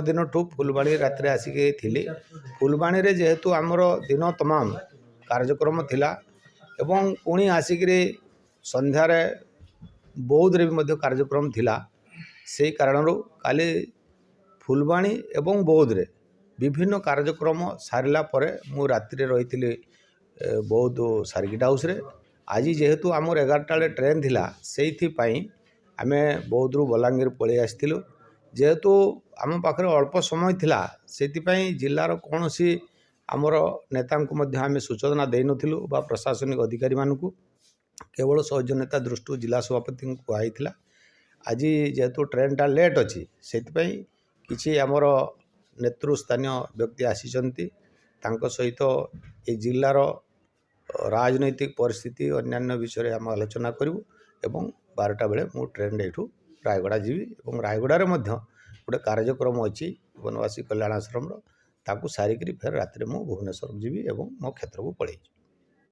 दिन ठू फुलवाणी रात्रि आसिक थी। फुलवाणी रे जेहेतु आमर दिन तमाम कार्यक्रम थिला एवं पुणी आसिक संध्यार बौद्ध रे भी कार्यक्रम थिला। से कारण काली फुलवाणी एवं बौद्ध रे विभिन्न कार्यक्रम सारिला परे मु रात्रि रही बौद्ध सर्किट हाउस रे। आज जेहेतु आमर 11टा ट्रेन थिला से आमे बौद्ध रु बलांगीर पलि आसिलु। जेहेतु आम पाखे अल्प समय थिला से जिलार कौन सी आमर नेता को मध्य आमे सूचना दे नथिलु बा प्रशासनिक अधिकारी मानकु केवल सौजन्यता दृष्टि जिला सभापति को कहुला। आज जेहेतु ट्रेनटा लेट अच्छी से किसी आमर नेतृस्थानीय व्यक्ति आसीचंती तांको सहित ए जिलार राजनैतिक परिस्थिति अन्यान्य विषय आम आलोचना करूँ एवं 12टा बेले मु ट्रेन एठू रायगड़ा जीवी और रायगड़ा रे मध्य गोटे कार्यक्रम अच्छी वनवासी कल्याण आश्रम ताकू सारिकी फेर रात्रि मु भुवनेश्वर जीवी और मो क्षेत्र को पलैजी।